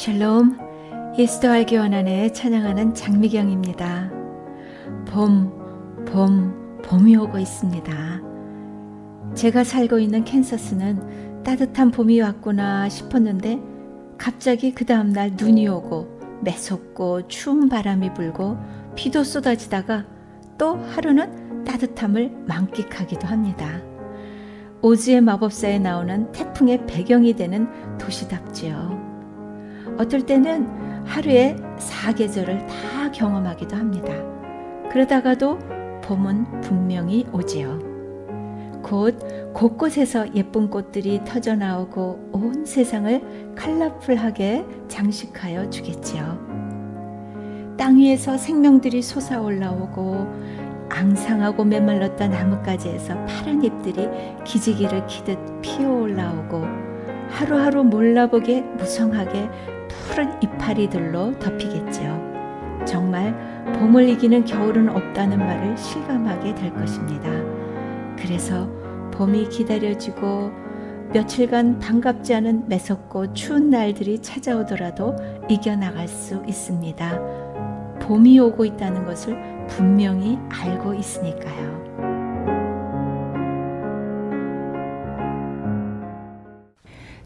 샬롬, 예수도 알기 원하네 찬양하는 장미경입니다. 봄이 오고 있습니다. 제가 살고 있는 캔서스는 따뜻한 봄이 왔구나 싶었는데 갑자기 그 다음날 눈이 오고 매섭고 추운 바람이 불고 비도 쏟아지다가 또 하루는 따뜻함을 만끽하기도 합니다. 오즈의 마법사에 나오는 태풍의 배경이 되는 도시답지요. 어떨 때는 하루에 4계절을 다 경험하기도 합니다. 그러다가도 봄은 분명히 오지요. 곧 곳곳에서 예쁜 꽃들이 터져 나오고 온 세상을 컬러풀하게 장식하여 주겠지요. 땅 위에서 생명들이 솟아올라오고 앙상하고 메말랐던 나뭇가지에서 파란 잎들이 기지개를 키듯 피어올라오고 하루하루 몰라보게 무성하게 푸른 이파리들로 덮이겠지요. 정말 봄을 이기는 겨울은 없다는 말을 실감하게 될 것입니다. 그래서 봄이 기다려지고 며칠간 반갑지 않은 매섭고 추운 날들이 찾아오더라도 이겨나갈 수 있습니다. 봄이 오고 있다는 것을 분명히 알고 있으니까요.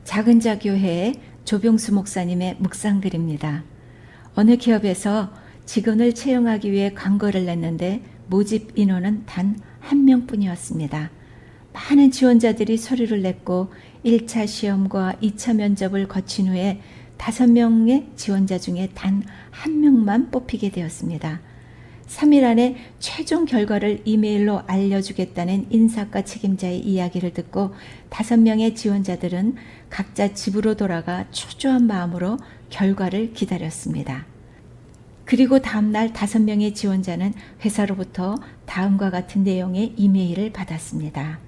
작은자교회의 조병수 목사님의 묵상글입니다. 어느 기업에서 직원을 채용하기 위해 광고를 냈는데 모집 인원은 단 1명뿐이었습니다. 많은 지원자들이 서류를 냈고 1차 시험과 2차 면접을 거친 후에 5명의 지원자 중에 단 1명만 뽑히게 되었습니다. 3일 안에 최종 결과를 이메일로 알려주겠다는 인사과 책임자의 이야기를 듣고 5명의 지원자들은 각자 집으로 돌아가 초조한 마음으로 결과를 기다렸습니다. 그리고 다음날 5명의 지원자는 회사로부터 다음과 같은 내용의 이메일을 받았습니다.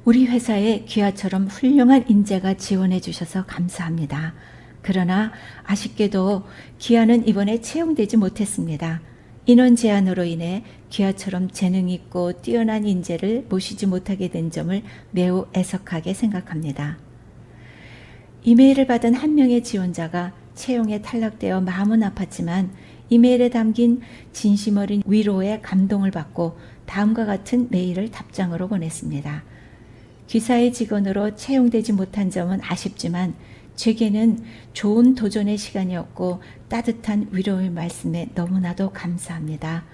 우리 회사에 귀하처럼 훌륭한 인재가 지원해 주셔서 감사합니다. 그러나 아쉽게도 귀하는 이번에 채용되지 못했습니다. 인원 제한으로 인해 귀하처럼 재능 있고 뛰어난 인재를 모시지 못하게 된 점을 매우 애석하게 생각합니다. 이메일을 받은 1명의 지원자가 채용에 탈락되어 마음은 아팠지만 이메일에 담긴 진심 어린 위로에 감동을 받고 다음과 같은 메일을 답장으로 보냈습니다. 귀사의 직원으로 채용되지 못한 점은 아쉽지만 제게는 좋은 도전의 시간이었고 따뜻한 위로의 말씀에 너무나도 감사합니다.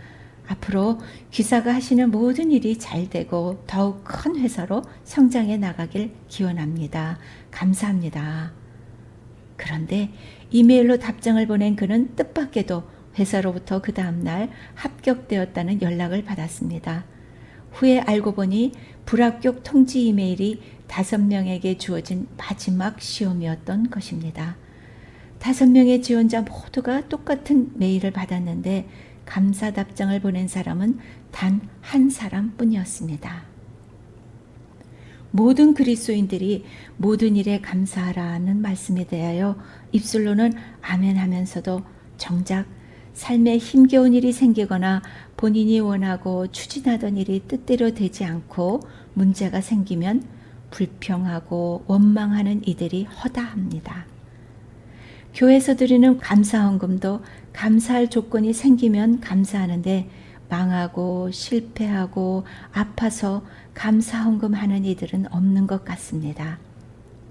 앞으로 귀사가 하시는 모든 일이 잘 되고 더욱 큰 회사로 성장해 나가길 기원합니다. 감사합니다. 그런데 이메일로 답장을 보낸 그는 뜻밖에도 회사로부터 그 다음날 합격되었다는 연락을 받았습니다. 후에 알고 보니 불합격 통지 이메일이 5명에게 주어진 마지막 시험이었던 것입니다. 5명의 지원자 모두가 똑같은 메일을 받았는데 감사 답장을 보낸 사람은 단 한 사람뿐이었습니다. 모든 그리스도인들이 모든 일에 감사하라는 말씀에 대하여 입술로는 아멘 하면서도 정작 삶에 힘겨운 일이 생기거나 본인이 원하고 추진하던 일이 뜻대로 되지 않고 문제가 생기면 불평하고 원망하는 이들이 허다합니다. 교회에서 드리는 감사헌금도 감사할 조건이 생기면 감사하는데 망하고 실패하고 아파서 감사헌금 하는 이들은 없는 것 같습니다.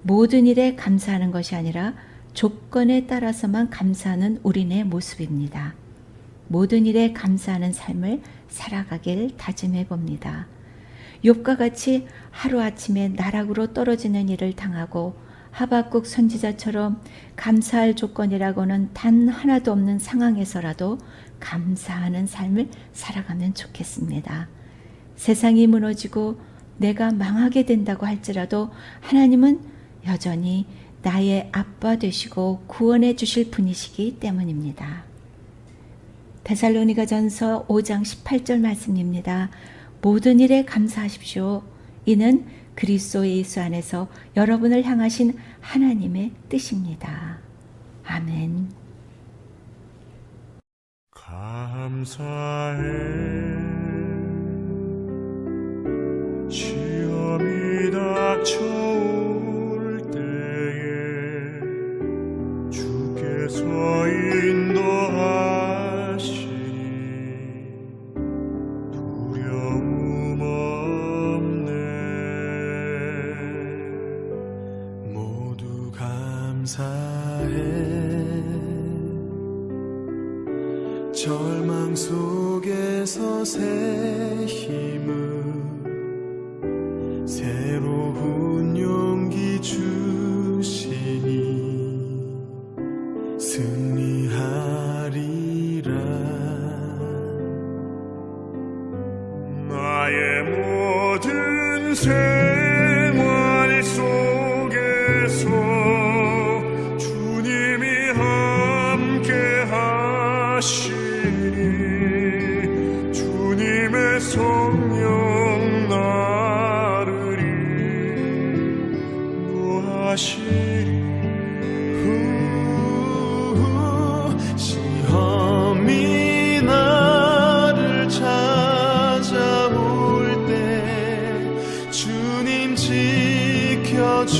모든 일에 감사하는 것이 아니라 조건에 따라서만 감사하는 우리네 모습입니다. 모든 일에 감사하는 삶을 살아가길 다짐해 봅니다. 욥과 같이 하루아침에 나락으로 떨어지는 일을 당하고 하박국 선지자처럼 감사할 조건이라고는 단 하나도 없는 상황에서라도 감사하는 삶을 살아가면 좋겠습니다. 세상이 무너지고 내가 망하게 된다고 할지라도 하나님은 여전히 나의 아빠 되시고 구원해 주실 분이시기 때문입니다. 데살로니가전서 5장 18절 말씀입니다. 모든 일에 감사하십시오. 이는 그리스도 예수 안에서 여러분을 향하신 하나님의 뜻입니다. 아멘. 감사해 시험이 닥쳐올 때에 인도하시니 두려움 없네. 모두 감사해. 절망 속에서 새 힘을, 새로운 용기 주시니 승리하리라. 나의 모든 생활 속에서 주님이 함께 하시니 주님의 성령 나를 인도하시니 시험이 나를 찾아올 때 주님 지켜주시리.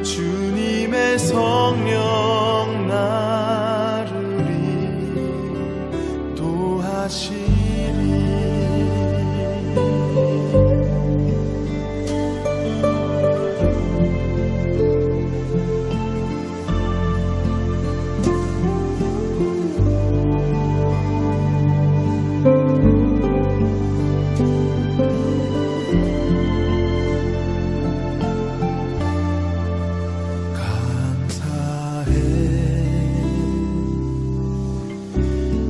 주님의 성령 나를 인도하시리.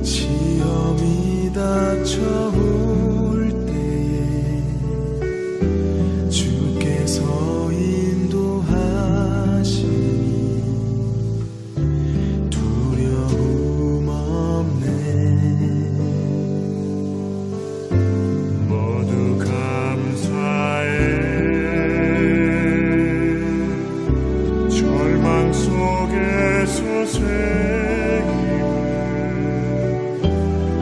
시험이 닥쳐올 때에 주께서 인도하시니 두려움 없네. 모두 감사해. 절망 속에서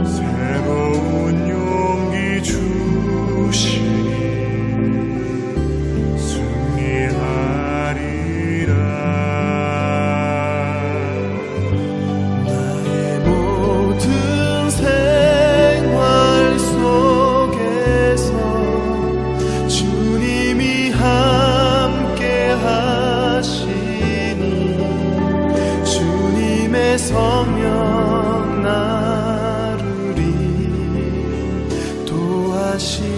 새로운 용기 주시니 승리하리라. 나의 모든 생활 속에서 주님이 함께 하시니 주님의 성령 나를 인도하시리.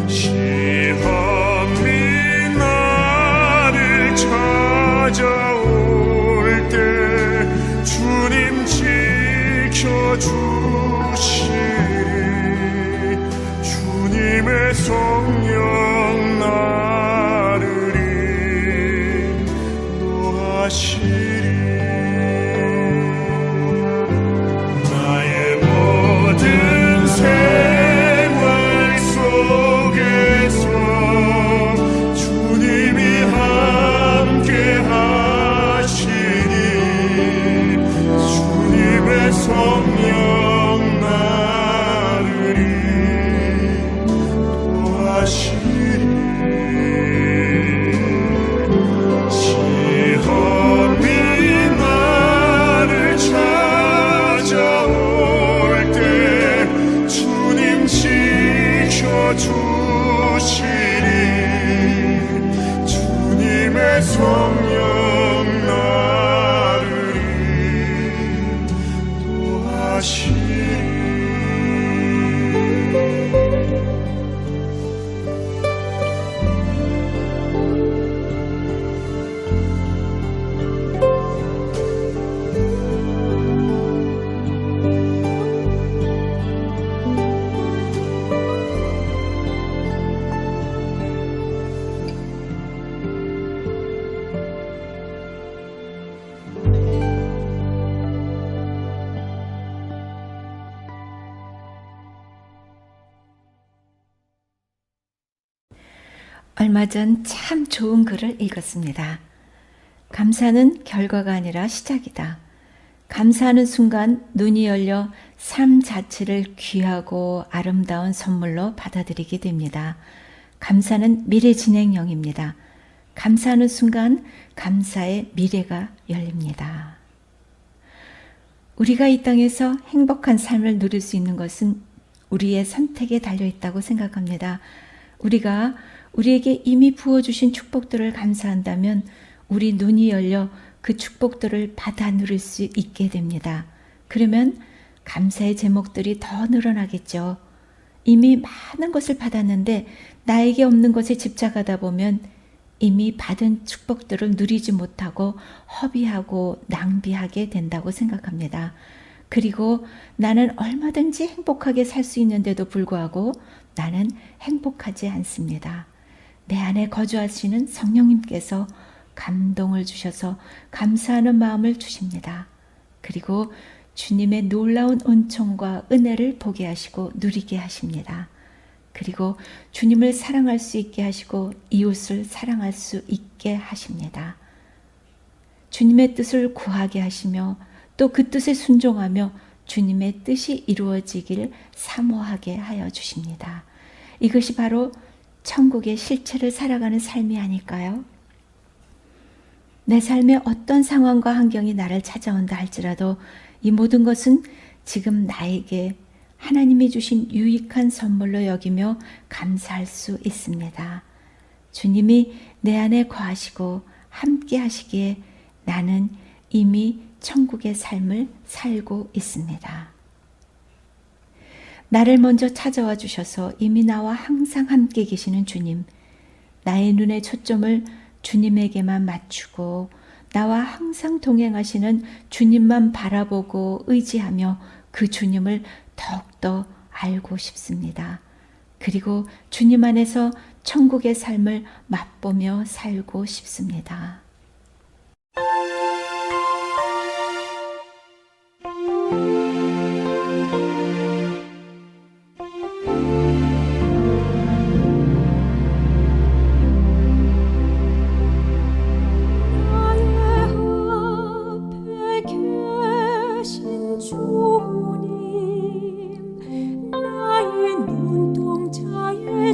시험이 나를 찾아올 때 주님 지켜주시리. 주님의 성령 나를 인도하시리. 나의 모든 생활 속에서 주님이 함께 하시니 주님의 성령 나를 인도하시리. 시험이 나를 찾아올 때 주님 지켜주시니 주님의 성령 나를 인도하시리. 얼마 전 참 좋은 글을 읽었습니다. 감사는 결과가 아니라 시작이다. 감사하는 순간 눈이 열려 삶 자체를 귀하고 아름다운 선물로 받아들이게 됩니다. 감사는 미래 진행형입니다. 감사하는 순간 감사의 미래가 열립니다. 우리가 이 땅에서 행복한 삶을 누릴 수 있는 것은 우리의 선택에 달려 있다고 생각합니다. 우리가 우리에게 이미 부어주신 축복들을 감사한다면 우리 눈이 열려 그 축복들을 받아 누릴 수 있게 됩니다. 그러면 감사의 제목들이 더 늘어나겠죠. 이미 많은 것을 받았는데 나에게 없는 것에 집착하다 보면 이미 받은 축복들을 누리지 못하고 허비하고 낭비하게 된다고 생각합니다. 그리고 나는 얼마든지 행복하게 살 수 있는데도 불구하고 나는 행복하지 않습니다. 내 안에 거주하시는 성령님께서 감동을 주셔서 감사하는 마음을 주십니다. 그리고 주님의 놀라운 은총과 은혜를 보게 하시고 누리게 하십니다. 그리고 주님을 사랑할 수 있게 하시고 이웃을 사랑할 수 있게 하십니다. 주님의 뜻을 구하게 하시며 또 그 뜻에 순종하며 주님의 뜻이 이루어지길 사모하게 하여 주십니다. 이것이 바로 천국의 실체를 살아가는 삶이 아닐까요? 내 삶의 어떤 상황과 환경이 나를 찾아온다 할지라도 이 모든 것은 지금 나에게 하나님이 주신 유익한 선물로 여기며 감사할 수 있습니다. 주님이 내 안에 거하시고 함께 하시기에 나는 이미 천국의 삶을 살고 있습니다. 나를 먼저 찾아와 주셔서 이미 나와 항상 함께 계시는 주님, 나의 눈의 초점을 주님에게만 맞추고 나와 항상 동행하시는 주님만 바라보고 의지하며 그 주님을 더욱더 알고 싶습니다. 그리고 주님 안에서 천국의 삶을 맛보며 살고 싶습니다.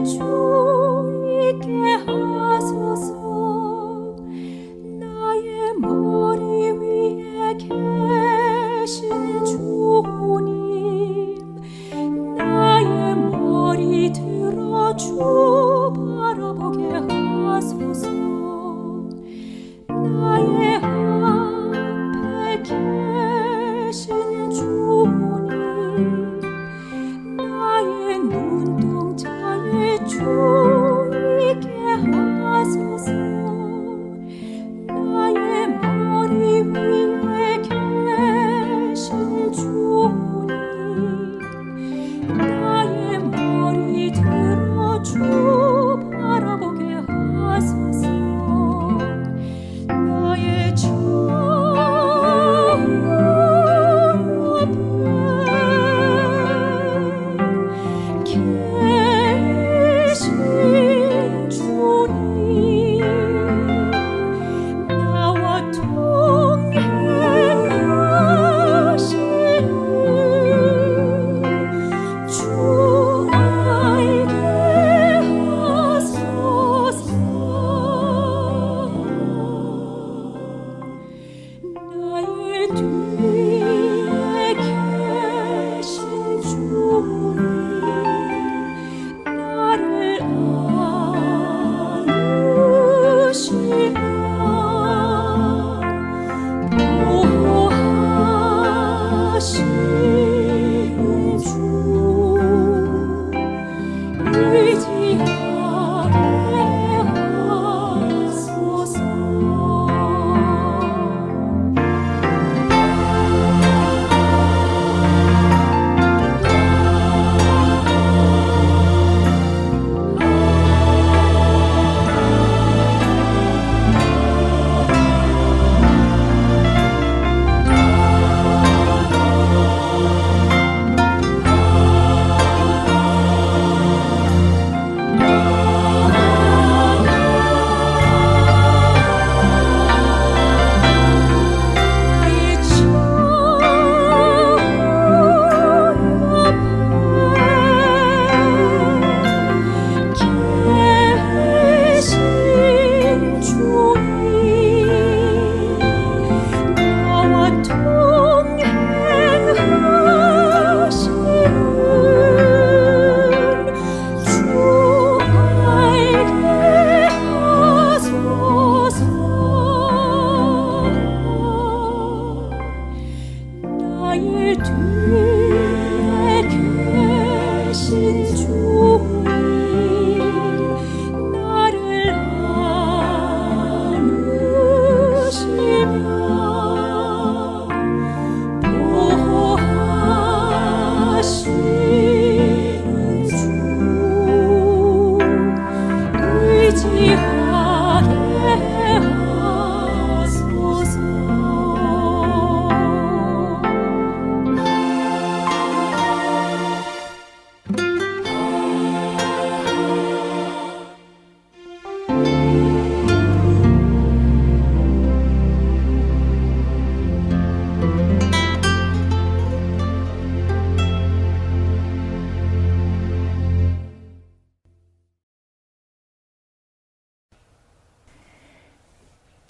주 있게 하소서.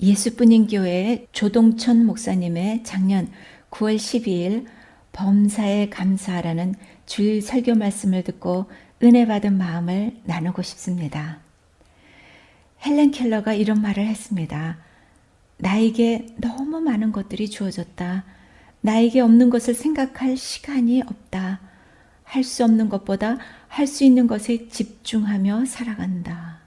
예수뿐인 교회 조동천 목사님의 작년 9월 12일 범사에 감사하라는 주일 설교 말씀을 듣고 은혜 받은 마음을 나누고 싶습니다. 헬렌 켈러가 이런 말을 했습니다. 나에게 너무 많은 것들이 주어졌다. 나에게 없는 것을 생각할 시간이 없다. 할 수 없는 것보다 할 수 있는 것에 집중하며 살아간다.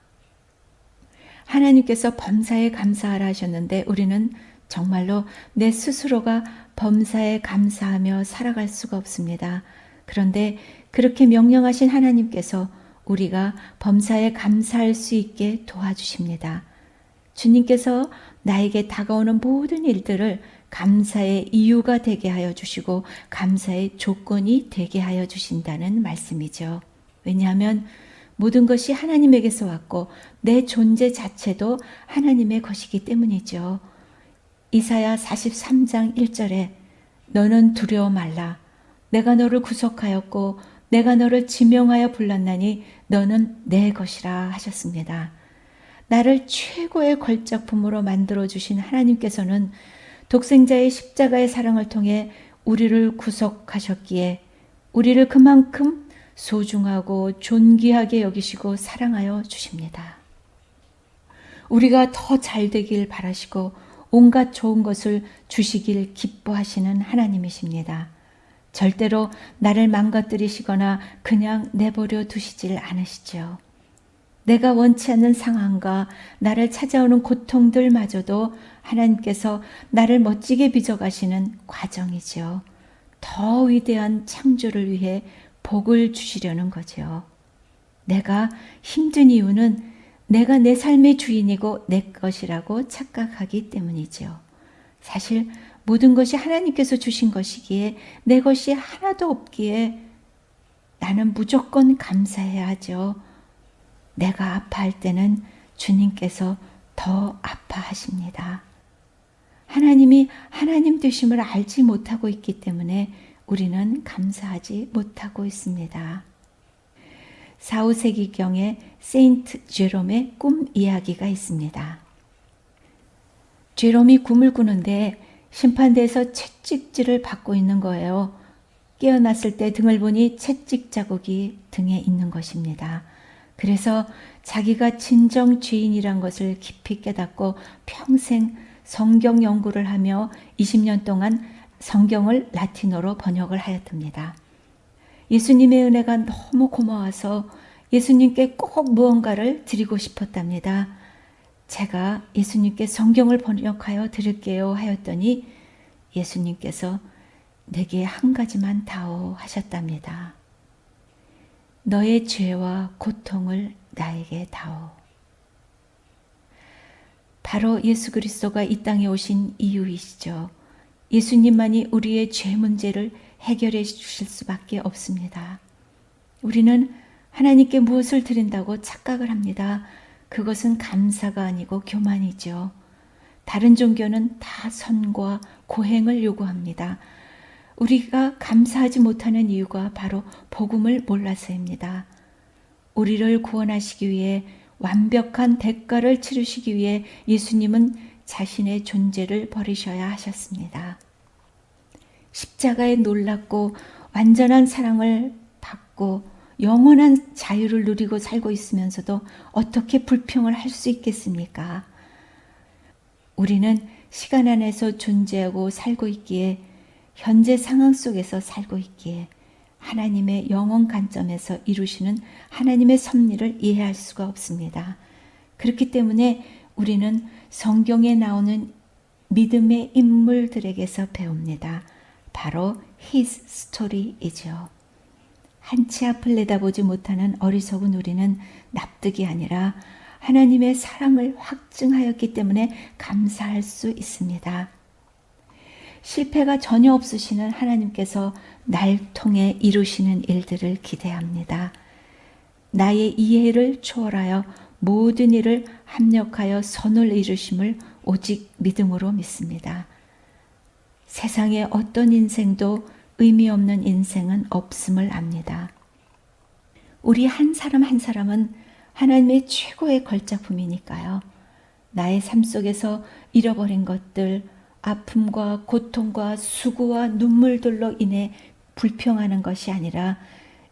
하나님께서 범사에 감사하라 하셨는데 우리는 정말로 내 스스로가 범사에 감사하며 살아갈 수가 없습니다. 그런데 그렇게 명령하신 하나님께서 우리가 범사에 감사할 수 있게 도와주십니다. 주님께서 나에게 다가오는 모든 일들을 감사의 이유가 되게 하여 주시고 감사의 조건이 되게 하여 주신다는 말씀이죠. 왜냐하면 모든 것이 하나님에게서 왔고 내 존재 자체도 하나님의 것이기 때문이죠. 이사야 43장 1절에 너는 두려워 말라. 내가 너를 구속하였고 내가 너를 지명하여 불렀나니 너는 내 것이라 하셨습니다. 나를 최고의 걸작품으로 만들어주신 하나님께서는 독생자의 십자가의 사랑을 통해 우리를 구속하셨기에 우리를 그만큼 소중하고 존귀하게 여기시고 사랑하여 주십니다. 우리가 더 잘 되길 바라시고 온갖 좋은 것을 주시길 기뻐하시는 하나님이십니다. 절대로 나를 망가뜨리시거나 그냥 내버려 두시질 않으시죠. 내가 원치 않는 상황과 나를 찾아오는 고통들마저도 하나님께서 나를 멋지게 빚어가시는 과정이죠. 더 위대한 창조를 위해 복을 주시려는 거죠. 내가 힘든 이유는 내가 내 삶의 주인이고 내 것이라고 착각하기 때문이죠. 사실 모든 것이 하나님께서 주신 것이기에 내 것이 하나도 없기에 나는 무조건 감사해야 하죠. 내가 아파할 때는 주님께서 더 아파하십니다. 하나님이 하나님 되심을 알지 못하고 있기 때문에 우리는 감사하지 못하고 있습니다. 4, 5세기경에 세인트 제롬의 꿈 이야기가 있습니다. 제롬이 꿈을 꾸는데 심판대에서 채찍질을 받고 있는 거예요. 깨어났을 때 등을 보니 채찍 자국이 등에 있는 것입니다. 그래서 자기가 진정 죄인이란 것을 깊이 깨닫고 평생 성경 연구를 하며 20년 동안 성경을 라틴어로 번역을 하였답니다. 예수님의 은혜가 너무 고마워서 예수님께 꼭 무언가를 드리고 싶었답니다. 제가 예수님께 성경을 번역하여 드릴게요 하였더니 예수님께서 내게 한 가지만 다오 하셨답니다. 너의 죄와 고통을 나에게 다오. 바로 예수 그리스도가 이 땅에 오신 이유이시죠. 예수님만이 우리의 죄 문제를 해결해 주실 수밖에 없습니다. 우리는 하나님께 무엇을 드린다고 착각을 합니다. 그것은 감사가 아니고 교만이죠. 다른 종교는 다 선과 고행을 요구합니다. 우리가 감사하지 못하는 이유가 바로 복음을 몰라서입니다. 우리를 구원하시기 위해 완벽한 대가를 치르시기 위해 예수님은 자신의 존재를 버리셔야 하셨습니다. 십자가의 놀랍고 완전한 사랑을 받고 영원한 자유를 누리고 살고 있으면서도 어떻게 불평을 할 수 있겠습니까? 우리는 시간 안에서 존재하고 살고 있기에 현재 상황 속에서 살고 있기에 하나님의 영원 관점에서 이루시는 하나님의 섭리를 이해할 수가 없습니다. 그렇기 때문에 우리는 성경에 나오는 믿음의 인물들에게서 배웁니다. 바로 His Story이죠. 한치 앞을 내다보지 못하는 어리석은 우리는 납득이 아니라 하나님의 사랑을 확증하였기 때문에 감사할 수 있습니다. 실패가 전혀 없으시는 하나님께서 날 통해 이루시는 일들을 기대합니다. 나의 이해를 초월하여 모든 일을 합력하여 선을 이루심을 오직 믿음으로 믿습니다. 세상의 어떤 인생도 의미 없는 인생은 없음을 압니다. 우리 한 사람 한 사람은 하나님의 최고의 걸작품이니까요. 나의 삶 속에서 잃어버린 것들, 아픔과 고통과 수고와 눈물들로 인해 불평하는 것이 아니라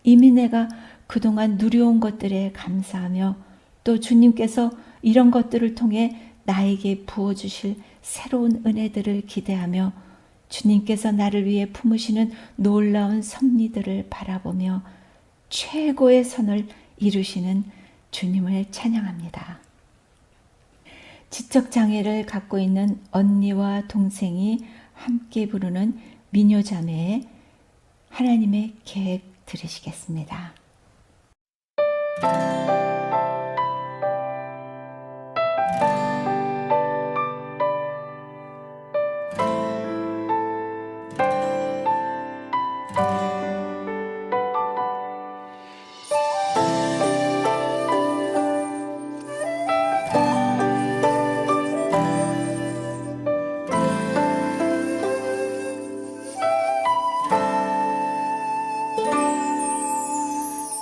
이미 내가 그동안 누려온 것들에 감사하며 또 주님께서 이런 것들을 통해 나에게 부어주실 새로운 은혜들을 기대하며 주님께서 나를 위해 품으시는 놀라운 섭리들을 바라보며 최고의 선을 이루시는 주님을 찬양합니다. 지적장애를 갖고 있는 언니와 동생이 함께 부르는 미녀자매의 하나님의 계획 들으시겠습니다.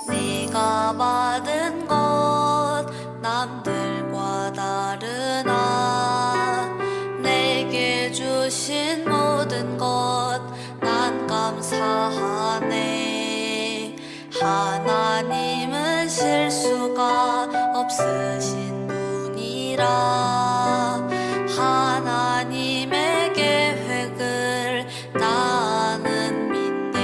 네가 받은 것 남들과 다르나 내게 주신 모든 것 난 감사하네. 하나님은 실수가 없으신 분이라 하나님의 계획을 나는 믿네.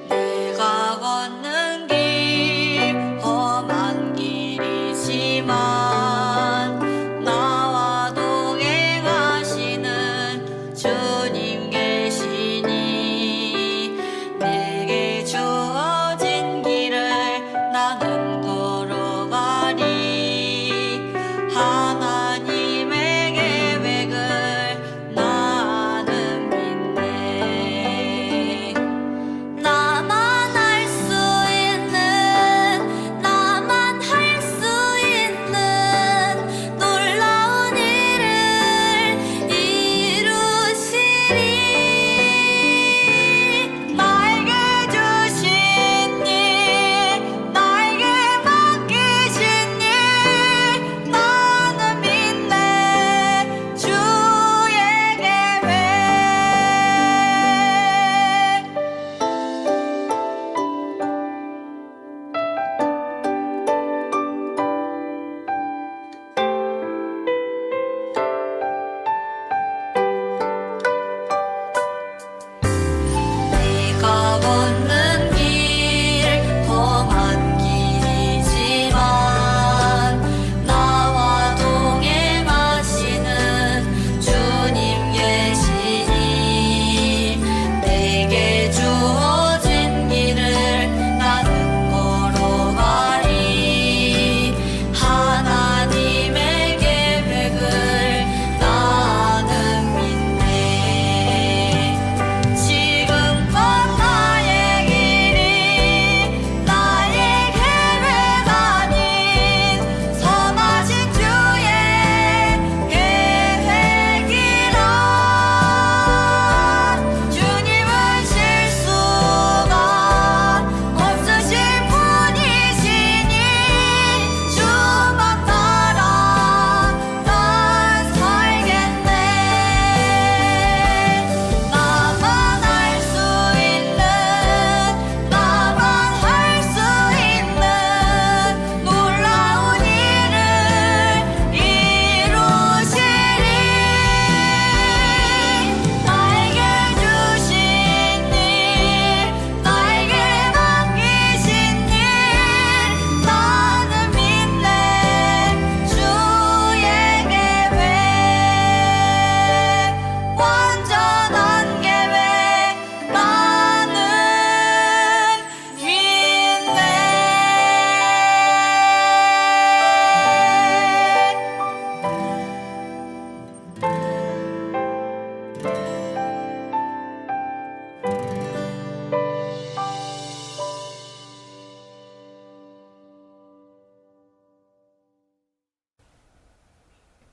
내가 걷는 길 험한 길이지만 나와 동행하시는 주님 계시니 내게 주어진 길을 나는 걸어가리. 하나님의 계획을 나는 믿네. 나만 할 수 있는 나만 할 수 있는 놀라운 일을 이루시리. 나에게 주신 일 나에게 맡기신 일 나는 믿네. 주의 계획 네가 걷는 길 험한 길이지만 나와 동행하시는 주님 계시니 내게 주어진 길을 나는 걸어가리. 하나님의 계획을 나는 믿네. 지금껏 나의 길이 나의 계획 아닌 선하신 주의 계획이라. 주님은 실수가 없으신 분이시니 주만 따라 난 살겠네. 나만 할 수 있는 나만 할 수 있는 놀라운 일을 이루시리. 나에게 주신 일 나에게 맡기신 일 나는 믿네. 주의 계획 완전한 계획 나는 믿네.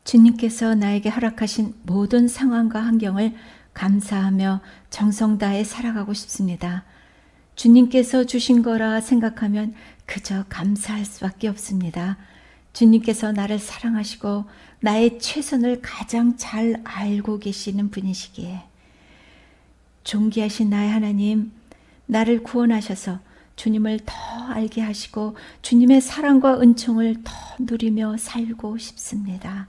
주님께서 나에게 허락하신 모든 상황과 환경을 감사하며 정성 다해 살아가고 싶습니다. 주님께서 주신 거라 생각하면 그저 감사할 수밖에 없습니다. 주님께서 나를 사랑하시고 나의 최선을 가장 잘 알고 계시는 분이시기에 존귀하신 나의 하나님, 나를 구원하셔서 주님을 더 알게 하시고 주님의 사랑과 은총을 더 누리며 살고 싶습니다.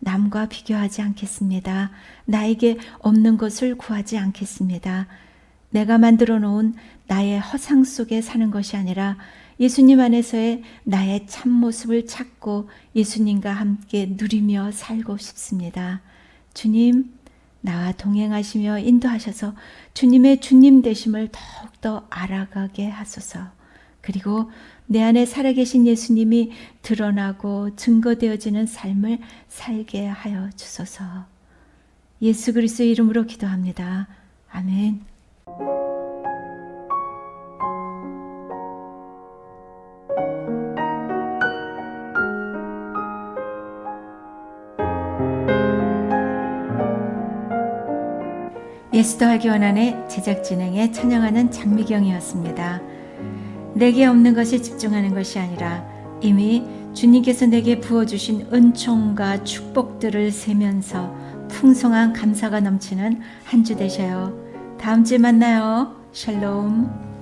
남과 비교하지 않겠습니다. 나에게 없는 것을 구하지 않겠습니다. 내가 만들어 놓은 나의 허상 속에 사는 것이 아니라 예수님 안에서의 나의 참모습을 찾고 예수님과 함께 누리며 살고 싶습니다. 주님, 나와 동행하시며 인도하셔서 주님의 주님 되심을 더욱더 알아가게 하소서. 그리고 내 안에 살아계신 예수님이 드러나고 증거되어지는 삶을 살게 하여 주소서. 예수 그리스도의 이름으로 기도합니다. 아멘. 예수도하기 원한의 제작 진행에 찬양하는 장미경이었습니다. 내게 없는 것에 집중하는 것이 아니라 이미 주님께서 내게 부어주신 은총과 축복들을 세면서 풍성한 감사가 넘치는 한 주 되셔요. 다음 주에 만나요. 샬롬.